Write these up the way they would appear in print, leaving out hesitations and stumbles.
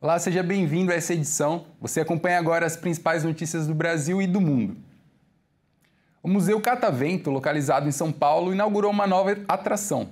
Olá, seja bem-vindo a essa edição. Você acompanha agora as principais notícias do Brasil e do mundo. O Museu Catavento, localizado em São Paulo, inaugurou uma nova atração.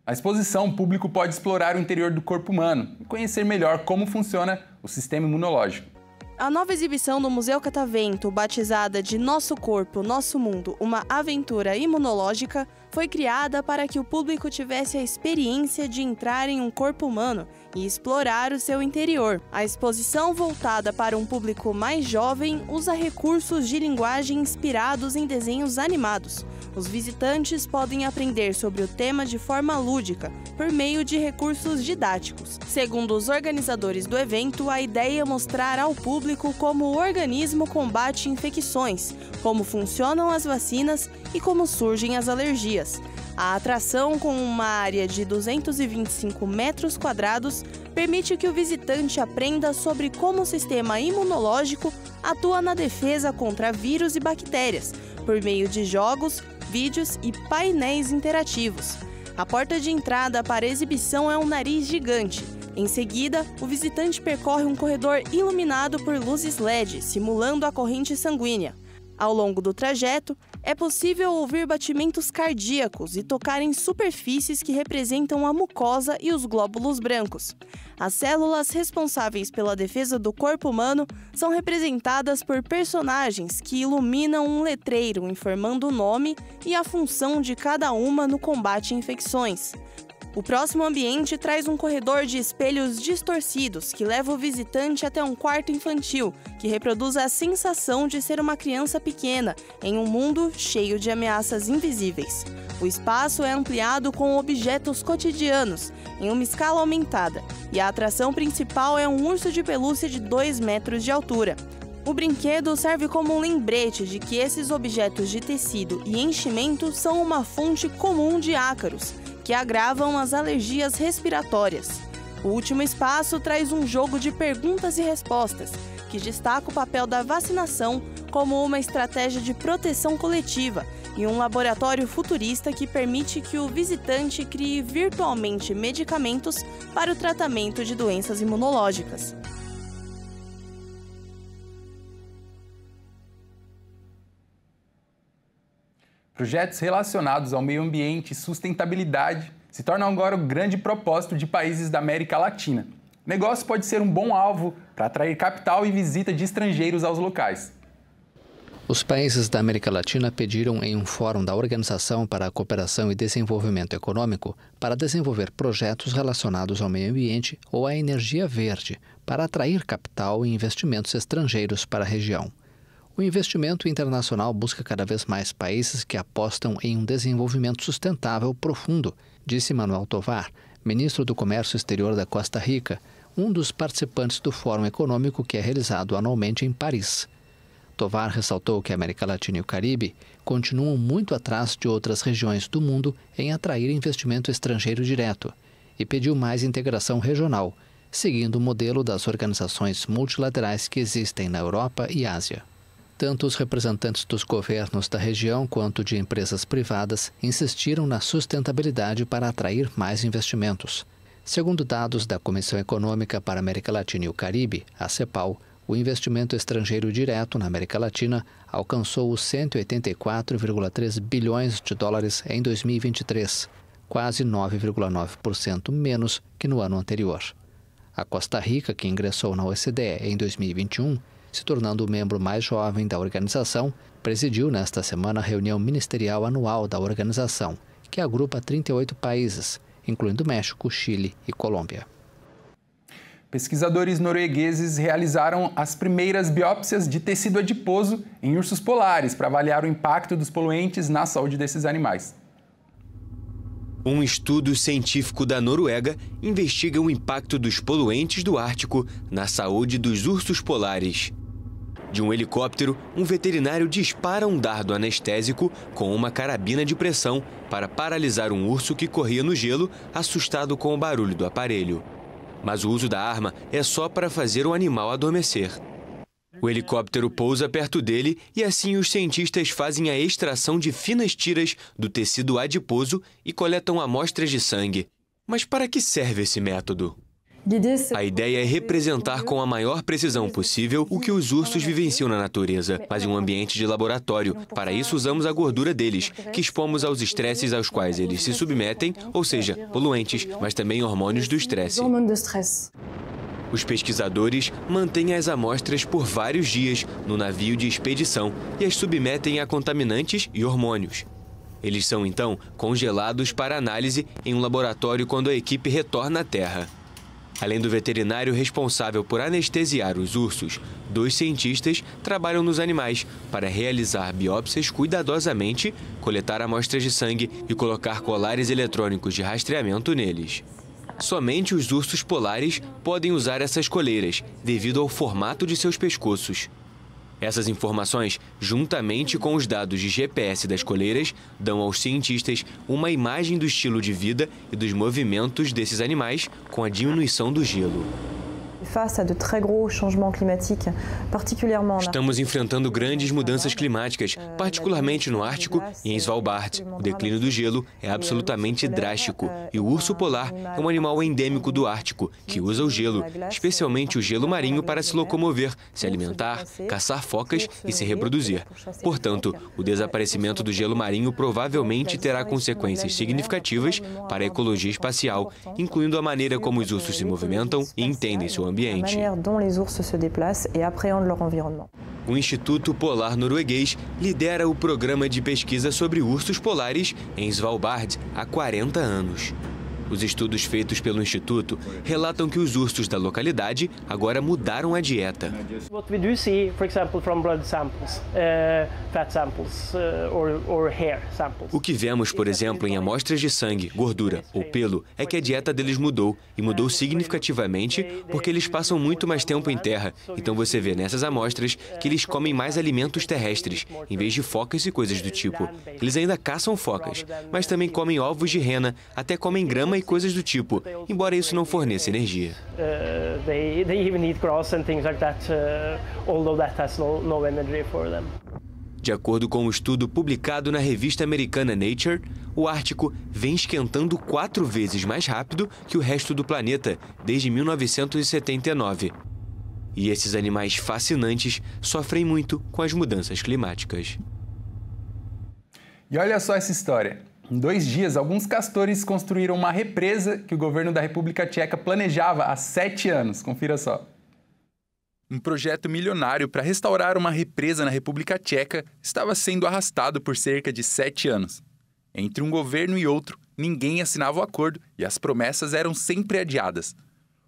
Na exposição, o público pode explorar o interior do corpo humano e conhecer melhor como funciona o sistema imunológico. A nova exibição do Museu Catavento, batizada de Nosso Corpo, Nosso Mundo, uma aventura imunológica, foi criada para que o público tivesse a experiência de entrar em um corpo humano e explorar o seu interior. A exposição, voltada para um público mais jovem, usa recursos de linguagem inspirados em desenhos animados. Os visitantes podem aprender sobre o tema de forma lúdica, por meio de recursos didáticos. Segundo os organizadores do evento, a ideia é mostrar ao público como o organismo combate infecções, como funcionam as vacinas e como surgem as alergias. A atração, com uma área de 225 metros quadrados, permite que o visitante aprenda sobre como o sistema imunológico atua na defesa contra vírus e bactérias, por meio de jogos, vídeos e painéis interativos. A porta de entrada para a exibição é um nariz gigante. Em seguida, o visitante percorre um corredor iluminado por luzes LED, simulando a corrente sanguínea. Ao longo do trajeto, é possível ouvir batimentos cardíacos e tocar em superfícies que representam a mucosa e os glóbulos brancos. As células responsáveis pela defesa do corpo humano são representadas por personagens que iluminam um letreiro informando o nome e a função de cada uma no combate a infecções. O próximo ambiente traz um corredor de espelhos distorcidos que leva o visitante até um quarto infantil, que reproduz a sensação de ser uma criança pequena em um mundo cheio de ameaças invisíveis. O espaço é ampliado com objetos cotidianos, em uma escala aumentada, e a atração principal é um urso de pelúcia de 2 metros de altura. O brinquedo serve como um lembrete de que esses objetos de tecido e enchimento são uma fonte comum de ácaros, que agravam as alergias respiratórias. O último espaço traz um jogo de perguntas e respostas, que destaca o papel da vacinação como uma estratégia de proteção coletiva e um laboratório futurista que permite que o visitante crie virtualmente medicamentos para o tratamento de doenças imunológicas. Projetos relacionados ao meio ambiente e sustentabilidade se tornam agora o grande propósito de países da América Latina. O negócio pode ser um bom alvo para atrair capital e visita de estrangeiros aos locais. Os países da América Latina pediram em um fórum da Organização para a Cooperação e Desenvolvimento Econômico para desenvolver projetos relacionados ao meio ambiente ou à energia verde para atrair capital e investimentos estrangeiros para a região. O investimento internacional busca cada vez mais países que apostam em um desenvolvimento sustentável profundo, disse Manuel Tovar, ministro do Comércio Exterior da Costa Rica, um dos participantes do Fórum Econômico que é realizado anualmente em Paris. Tovar ressaltou que a América Latina e o Caribe continuam muito atrás de outras regiões do mundo em atrair investimento estrangeiro direto e pediu mais integração regional, seguindo o modelo das organizações multilaterais que existem na Europa e Ásia. Tanto os representantes dos governos da região quanto de empresas privadas insistiram na sustentabilidade para atrair mais investimentos. Segundo dados da Comissão Econômica para a América Latina e o Caribe, a CEPAL, o investimento estrangeiro direto na América Latina alcançou os 184,3 bilhões de dólares em 2023, quase 9,9% menos que no ano anterior. A Costa Rica, que ingressou na OCDE em 2021, se tornando o membro mais jovem da organização, presidiu nesta semana a reunião ministerial anual da organização, que agrupa 38 países, incluindo México, Chile e Colômbia. Pesquisadores noruegueses realizaram as primeiras biópsias de tecido adiposo em ursos polares para avaliar o impacto dos poluentes na saúde desses animais. Um estudo científico da Noruega investiga o impacto dos poluentes do Ártico na saúde dos ursos polares. De um helicóptero, um veterinário dispara um dardo anestésico com uma carabina de pressão para paralisar um urso que corria no gelo, assustado com o barulho do aparelho. Mas o uso da arma é só para fazer o animal adormecer. O helicóptero pousa perto dele e assim os cientistas fazem a extração de finas tiras do tecido adiposo e coletam amostras de sangue. Mas para que serve esse método? A ideia é representar com a maior precisão possível o que os ursos vivenciam na natureza, mas em um ambiente de laboratório. Para isso, usamos a gordura deles, que expomos aos estresses aos quais eles se submetem, ou seja, poluentes, mas também hormônios do estresse. Os pesquisadores mantêm as amostras por vários dias no navio de expedição e as submetem a contaminantes e hormônios. Eles são, então, congelados para análise em um laboratório quando a equipe retorna à Terra. Além do veterinário responsável por anestesiar os ursos, 2 cientistas trabalham nos animais para realizar biópsias cuidadosamente, coletar amostras de sangue e colocar colares eletrônicos de rastreamento neles. Somente os ursos polares podem usar essas coleiras, devido ao formato de seus pescoços. Essas informações, juntamente com os dados de GPS das coleiras, dão aos cientistas uma imagem do estilo de vida e dos movimentos desses animais com a diminuição do gelo. Estamos enfrentando grandes mudanças climáticas, particularmente no Ártico e em Svalbard. O declínio do gelo é absolutamente drástico e o urso polar é um animal endêmico do Ártico, que usa o gelo, especialmente o gelo marinho, para se locomover, se alimentar, caçar focas e se reproduzir. Portanto, o desaparecimento do gelo marinho provavelmente terá consequências significativas para a ecologia espacial, incluindo a maneira como os ursos se movimentam e entendem seu ambiente. O Instituto Polar Norueguês lidera o programa de pesquisa sobre ursos polares em Svalbard há 40 anos. Os estudos feitos pelo Instituto relatam que os ursos da localidade agora mudaram a dieta. O que vemos, por exemplo, em amostras de sangue, gordura ou pelo, é que a dieta deles mudou, e mudou significativamente porque eles passam muito mais tempo em terra. Então você vê nessas amostras que eles comem mais alimentos terrestres, em vez de focas e coisas do tipo. Eles ainda caçam focas, mas também comem ovos de rena, até comem grama e coisas do tipo, embora isso não forneça energia. De acordo com um estudo publicado na revista americana Nature, o Ártico vem esquentando 4 vezes mais rápido que o resto do planeta desde 1979. E esses animais fascinantes sofrem muito com as mudanças climáticas. E olha só essa história. Em 2 dias, alguns castores construíram uma represa que o governo da República Tcheca planejava há 7 anos. Confira só. Um projeto milionário para restaurar uma represa na República Tcheca estava sendo arrastado por cerca de 7 anos. Entre um governo e outro, ninguém assinava o acordo e as promessas eram sempre adiadas.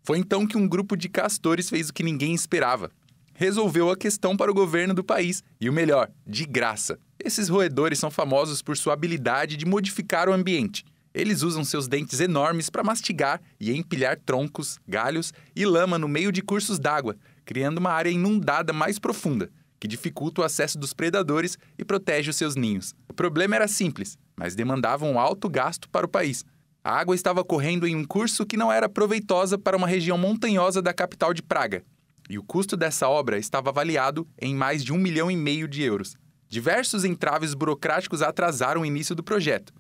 Foi então que um grupo de castores fez o que ninguém esperava. Resolveu a questão para o governo do país e, o melhor, de graça. Esses roedores são famosos por sua habilidade de modificar o ambiente. Eles usam seus dentes enormes para mastigar e empilhar troncos, galhos e lama no meio de cursos d'água, criando uma área inundada mais profunda, que dificulta o acesso dos predadores e protege os seus ninhos. O problema era simples, mas demandava um alto gasto para o país. A água estava correndo em um curso que não era proveitosa para uma região montanhosa da capital de Praga. E o custo dessa obra estava avaliado em mais de 1,5 milhão de euros. Diversos entraves burocráticos atrasaram o início do projeto.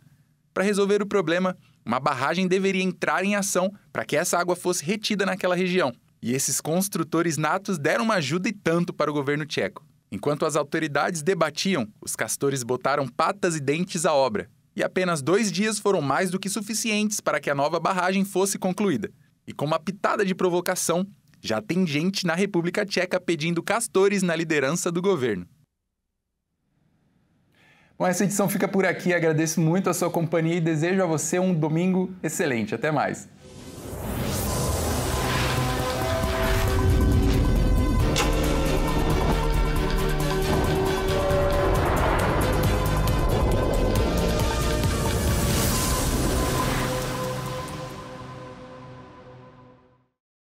Para resolver o problema, uma barragem deveria entrar em ação para que essa água fosse retida naquela região. E esses construtores natos deram uma ajuda e tanto para o governo tcheco. Enquanto as autoridades debatiam, os castores botaram patas e dentes à obra. E apenas 2 dias foram mais do que suficientes para que a nova barragem fosse concluída. E com uma pitada de provocação, já tem gente na República Tcheca pedindo castores na liderança do governo. Bom, essa edição fica por aqui. Agradeço muito a sua companhia e desejo a você um domingo excelente. Até mais.